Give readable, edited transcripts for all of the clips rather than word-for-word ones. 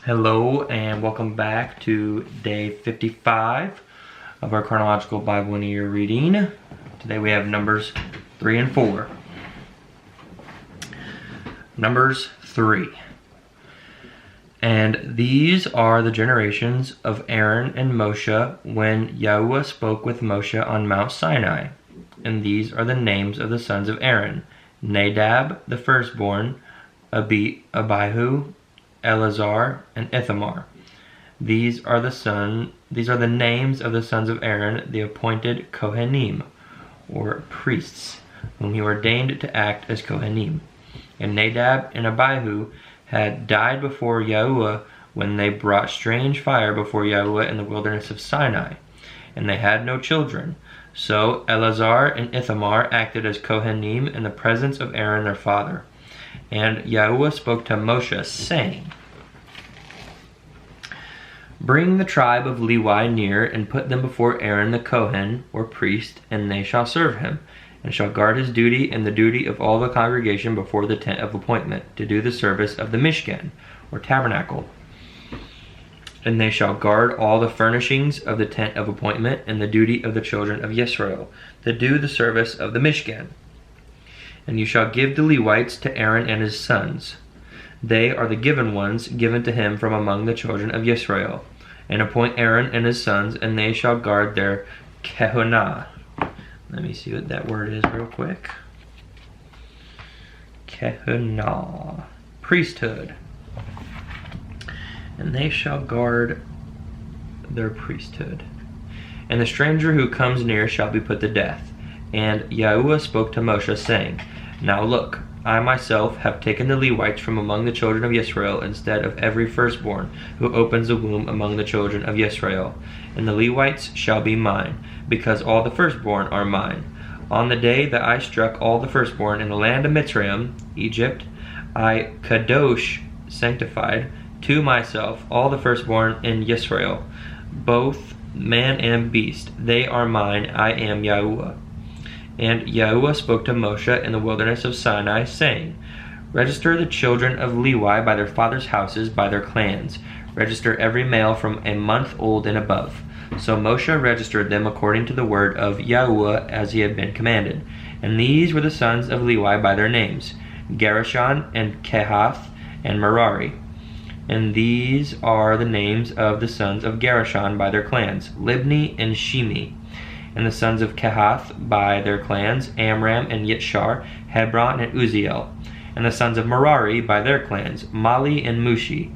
Hello and welcome back to day 55 of our Chronological Bible in a Year reading. Today we have Numbers 3 and 4. Numbers 3. And these are the generations of Aaron and Moshe when Yahweh spoke with Moshe on Mount Sinai. And these are the names of the sons of Aaron: Nadab, the firstborn, Abihu, Eleazar, and Ithamar. These are the names of the sons of Aaron, the appointed Kohanim, or priests, whom he ordained to act as Kohanim. And Nadab and Abihu had died before Yahweh when they brought strange fire before Yahweh in the wilderness of Sinai, and they had no children. So Eleazar and Ithamar acted as Kohanim in the presence of Aaron their father. And Yahweh spoke to Moshe, saying, Bring the tribe of Levi near, and put them before Aaron the Kohen, or priest, and they shall serve him, and shall guard his duty and the duty of all the congregation before the tent of appointment, to do the service of the Mishkan, or tabernacle. And they shall guard all the furnishings of the tent of appointment, and the duty of the children of Yisrael, to do the service of the Mishkan. And you shall give the Levites to Aaron and his sons. They are the given ones given to him from among the children of Yisrael. And appoint Aaron and his sons, and they shall guard their kehunah. Let me see what that word is real quick. Kehunah. Priesthood. And they shall guard their priesthood. And the stranger who comes near shall be put to death. And Yahweh spoke to Moshe, saying, Now look, I myself have taken the Levites from among the children of Yisrael instead of every firstborn who opens the womb among the children of Yisrael. And the Levites shall be mine, because all the firstborn are mine. On the day that I struck all the firstborn in the land of Mitzrayim, Egypt, I kadosh, sanctified, to myself all the firstborn in Yisrael, both man and beast. They are mine, I am Yahweh. And Yahweh spoke to Moshe in the wilderness of Sinai, saying, Register the children of Levi by their fathers' houses, by their clans. Register every male from a month old and above. So Moshe registered them according to the word of Yahweh as he had been commanded. And these were the sons of Levi by their names: Gershon and Kehath and Merari. And these are the names of the sons of Gershon by their clans: Libni and Shimi. And the sons of Kehath by their clans: Amram and Yitshar, Hebron and Uziel. And the sons of Merari by their clans: Mali and Mushi.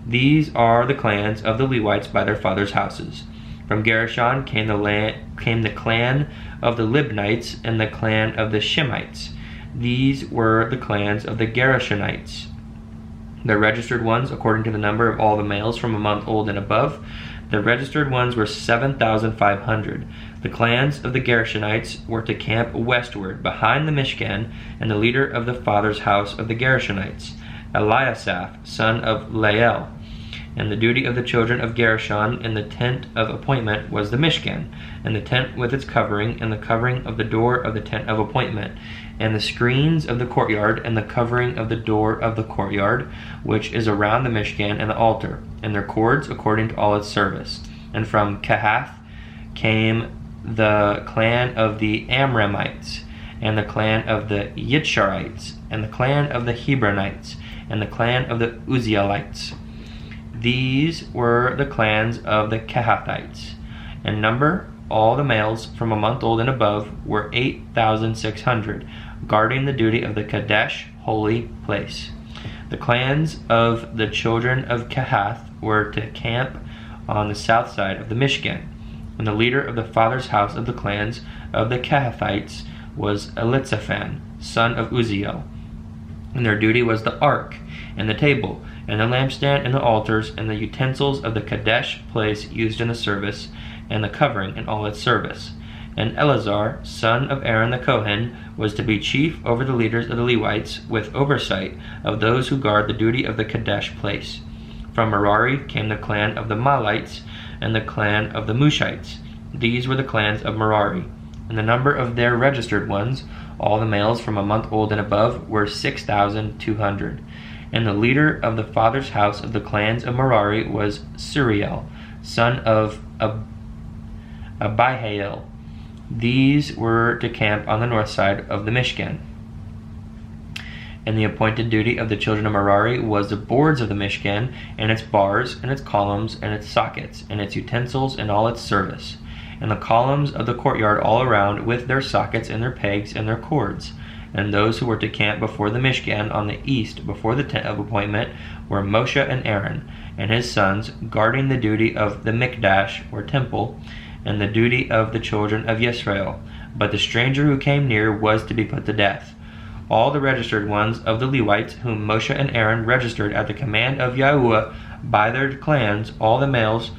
These are the clans of the Levites by their fathers' houses. From Gershon came the clan of the Libnites and the clan of the Shemites. These were the clans of the Gershonites. The registered ones, according to the number of all the males from a month old and above, the registered ones were 7,500. The clans of the Gershonites were to camp westward, behind the Mishkan, and the leader of the father's house of the Gershonites, Eliasaph, son of Lael. And the duty of the children of Gershon in the tent of appointment was the Mishkan, and the tent with its covering, and the covering of the door of the tent of appointment, and the screens of the courtyard, and the covering of the door of the courtyard, which is around the Mishkan and the altar, and their cords according to all its service. And from Kehath came the clan of the Amramites, and the clan of the Yitsharites, and the clan of the Hebronites, and the clan of the Uzielites. These were the clans of the Kehathites. In number, all the males from a month old and above were 8,600, guarding the duty of the Kadesh, holy place. The clans of the children of Kehath were to camp on the south side of the Mishkan. And the leader of the father's house of the clans of the Kehathites was Elitzaphan, son of Uziel. And their duty was the ark, and the table, and the lampstand, and the altars, and the utensils of the Kadesh place used in the service, and the covering in all its service. And Eleazar, son of Aaron the Kohen, was to be chief over the leaders of the Levites, with oversight of those who guard the duty of the Kadesh place. From Merari came the clan of the Malites, and the clan of the Mushites. These were the clans of Merari. And the number of their registered ones, all the males from a month old and above, were 6,200. And the leader of the father's house of the clans of Merari was Suriel, son of Abihail. These were to camp on the north side of the Mishkan. And the appointed duty of the children of Merari was the boards of the Mishkan, and its bars, and its columns, and its sockets, and its utensils, and all its service, and the columns of the courtyard all around, with their sockets, and their pegs, and their cords. And those who were to camp before the Mishkan on the east, before the tent of appointment, were Moshe and Aaron, and his sons, guarding the duty of the Mikdash, or temple, and the duty of the children of Yisrael. But the stranger who came near was to be put to death. All the registered ones of the Levites, whom Moshe and Aaron registered at the command of Yahuwah by their clans, all the males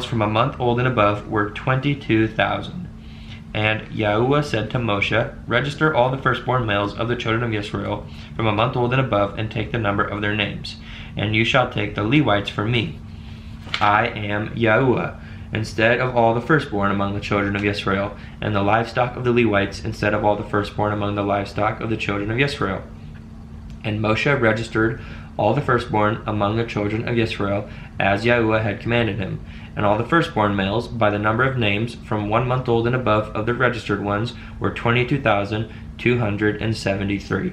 from a month old and above were 22,000. And Yahuwah said to Moshe, register all the firstborn males of the children of Israel from a month old and above, and take the number of their names. And you shall take the Levites for me. I am Yahuwah, instead of all the firstborn among the children of Israel, and the livestock of the Levites instead of all the firstborn among the livestock of the children of Israel. And Moshe registered all the firstborn among the children of Israel, as Yahuwah had commanded him, and all the firstborn males, by the number of names, from 1 month old and above of the registered ones, were 22,273.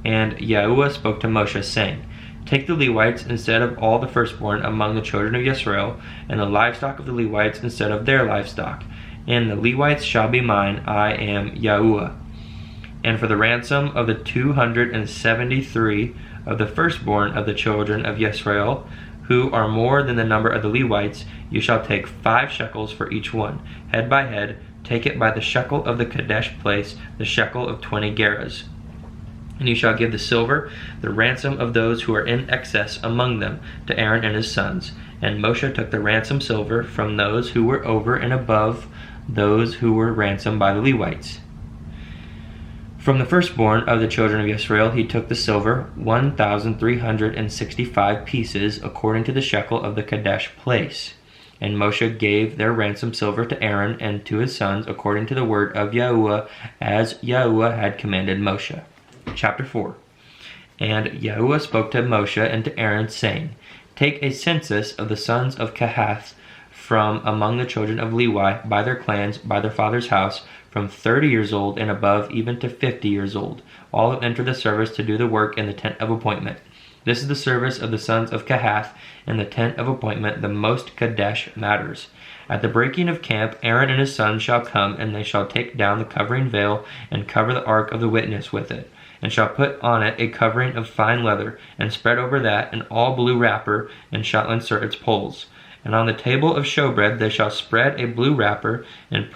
And Yahuwah spoke to Moshe, saying, take the Levites instead of all the firstborn among the children of Israel, and the livestock of the Levites instead of their livestock. And the Levites shall be mine, I am Yahuwah. And for the ransom of the 273 of the firstborn of the children of Israel, who are more than the number of the Levites, you shall take 5 shekels for each one, head by head. Take it by the shekel of the Kadesh place, the shekel of 20 gerahs. And you shall give the silver, the ransom of those who are in excess among them, to Aaron and his sons. And Moshe took the ransom silver from those who were over and above those who were ransomed by the Levites. From the firstborn of the children of Israel he took the silver, 1,365 pieces, according to the shekel of the Kadesh place. And Moshe gave their ransom silver to Aaron and to his sons, according to the word of Yahuwah, as Yahuwah had commanded Moshe. Chapter 4. And Yahuwah spoke to Moshe and to Aaron, saying, take a census of the sons of Kohath from among the children of Levi, by their clans, by their father's house, from 30 years old and above, even to 50 years old, all who enter the service to do the work in the tent of appointment. This is the service of the sons of Kohath in the tent of appointment, the most Kadesh matters. At the breaking of camp, Aaron and his sons shall come, and they shall take down the covering veil and cover the ark of the witness with it, and shall put on it a covering of fine leather, and spread over that an all blue wrapper, and shall insert its poles. And on the table of showbread they shall spread a blue wrapper, and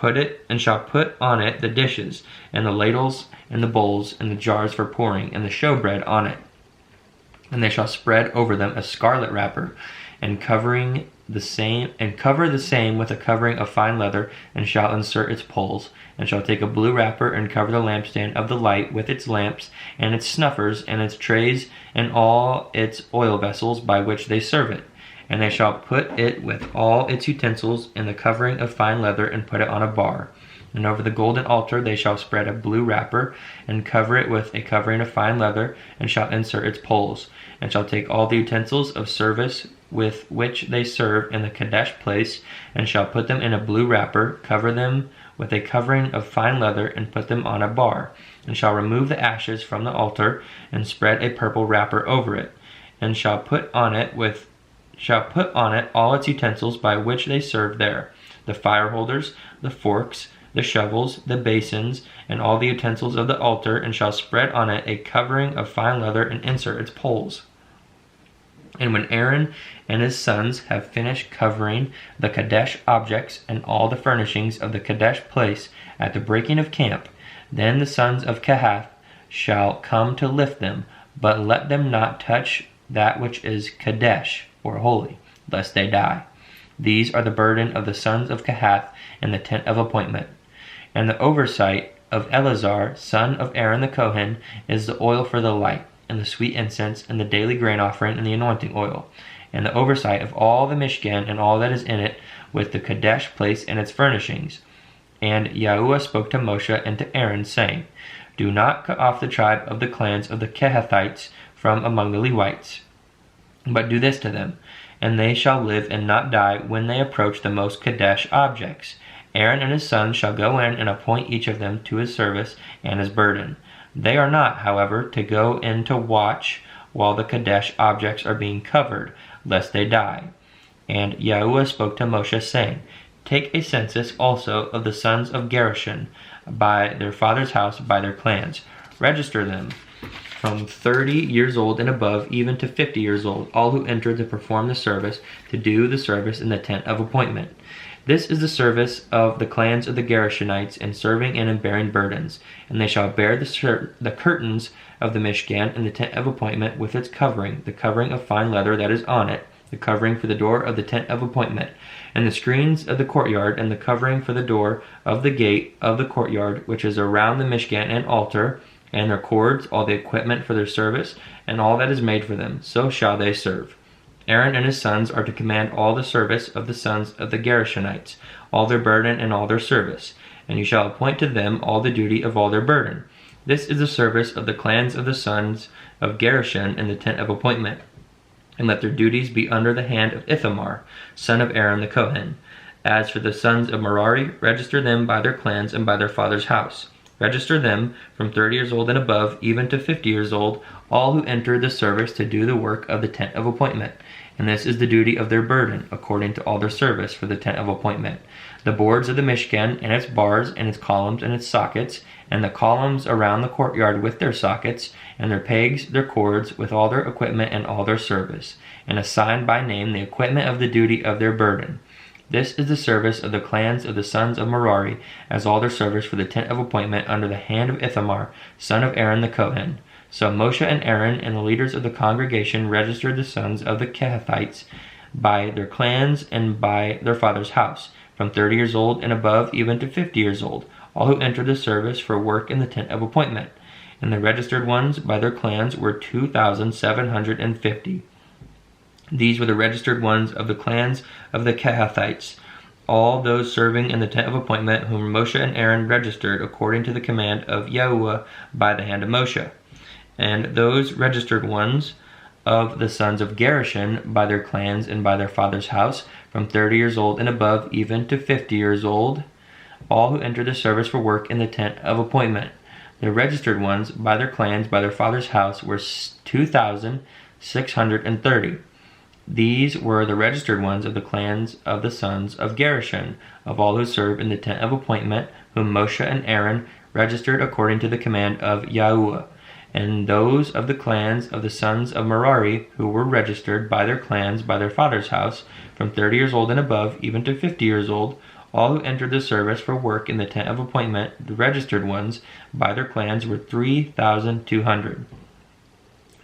shall put on it the dishes, and the ladles, and the bowls, and the jars for pouring, and the showbread on it. And they shall spread over them a scarlet wrapper, and cover the same with a covering of fine leather, and shall insert its poles, and shall take a blue wrapper and cover the lampstand of the light with its lamps, and its snuffers, and its trays, and all its oil vessels by which they serve it. And they shall put it with all its utensils in the covering of fine leather, and put it on a bar. And over the golden altar they shall spread a blue wrapper, and cover it with a covering of fine leather, and shall insert its poles. And shall take all the utensils of service with which they serve in the Kadesh place, and shall put them in a blue wrapper, cover them with a covering of fine leather, and put them on a bar. And shall remove the ashes from the altar, and spread a purple wrapper over it. And shall put on it all its utensils by which they serve there, the fire holders, the forks, the shovels, the basins, and all the utensils of the altar, and shall spread on it a covering of fine leather, and insert its poles. And when Aaron and his sons have finished covering the Kadesh objects and all the furnishings of the Kadesh place at the breaking of camp, then the sons of Kohath shall come to lift them, but let them not touch that which is Kadesh, or holy, lest they die. These are the burden of the sons of Kohath in the tent of appointment. And the oversight of Eleazar, son of Aaron the Kohen, is the oil for the light, and the sweet incense, and the daily grain offering, and the anointing oil, and the oversight of all the Mishkan and all that is in it, with the Kadesh place and its furnishings. And Yahuwah spoke to Moshe and to Aaron, saying, Do not cut off the tribe of the clans of the Kehathites from among the Levites, but do this to them, and they shall live and not die when they approach the most Kadesh objects. Aaron and his sons shall go in and appoint each of them to his service and his burden. They are not, however, to go in to watch while the Kadesh objects are being covered, lest they die. And Yahuwah spoke to Moshe, saying, Take a census also of the sons of Gershon by their father's house, by their clans. Register them from 30 years old and above, even to 50 years old, all who enter to perform the service, to do the service in the tent of appointment. This is the service of the clans of the Gershonites in serving and in bearing burdens. And they shall bear the curtains of the Mishkan and the tent of appointment with its covering, the covering of fine leather that is on it, the covering for the door of the tent of appointment, and the screens of the courtyard, and the covering for the door of the gate of the courtyard, which is around the Mishkan and altar, and their cords, all the equipment for their service, and all that is made for them. So shall they serve. Aaron and his sons are to command all the service of the sons of the Gershonites, all their burden and all their service. And you shall appoint to them all the duty of all their burden. This is the service of the clans of the sons of Gershon in the tent of appointment. And let their duties be under the hand of Ithamar, son of Aaron the Kohen. As for the sons of Merari, register them by their clans and by their father's house. Register them from 30 years old and above, even to 50 years old, all who enter the service to do the work of the tent of appointment. And this is the duty of their burden, according to all their service for the tent of appointment. The boards of the Mishkan, and its bars, and its columns, and its sockets, and the columns around the courtyard with their sockets, and their pegs, their cords, with all their equipment and all their service, and assign by name the equipment of the duty of their burden. This is the service of the clans of the sons of Merari, as all their service for the tent of appointment under the hand of Ithamar, son of Aaron the Kohen. So Moshe and Aaron and the leaders of the congregation registered the sons of the Kehathites by their clans and by their father's house, from 30 years old and above, even to 50 years old, all who entered the service for work in the tent of appointment. And the registered ones by their clans were 2,750. These were the registered ones of the clans of the Kehathites, all those serving in the tent of appointment, whom Moshe and Aaron registered according to the command of Yahuwah by the hand of Moshe. And those registered ones of the sons of Gershon by their clans and by their father's house, from 30 years old and above, even to 50 years old, all who entered the service for work in the tent of appointment. The registered ones by their clans by their father's house were 2,630. These were the registered ones of the clans of the sons of Gershon, of all who serve in the tent of appointment, whom Moshe and Aaron registered according to the command of Yahuwah. And those of the clans of the sons of Merari, who were registered by their clans by their father's house, from 30 years old and above, even to 50 years old, all who entered the service for work in the tent of appointment, the registered ones by their clans were 3,200.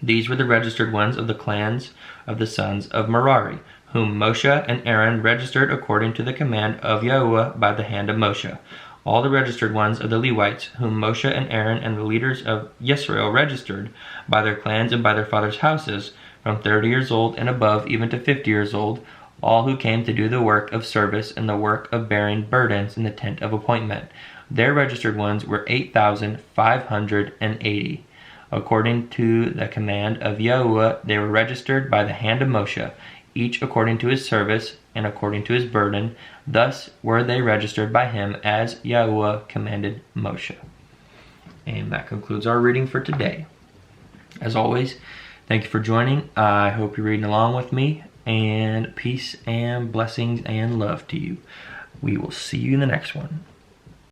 These were the registered ones of the clans of the sons of Merari, whom Moshe and Aaron registered according to the command of Yahuwah by the hand of Moshe. All the registered ones of the Levites, whom Moshe and Aaron and the leaders of Yisrael registered by their clans and by their fathers' houses, from 30 years old and above, even to 50 years old, all who came to do the work of service and the work of bearing burdens in the tent of appointment. Their registered ones were 8,580. According to the command of Yahuwah, they were registered by the hand of Moshe, each according to his service and according to his burden. Thus were they registered by him as Yahuwah commanded Moshe. And that concludes our reading for today. As always, thank you for joining. I hope you're reading along with me, and peace and blessings and love to you. We will see you in the next one.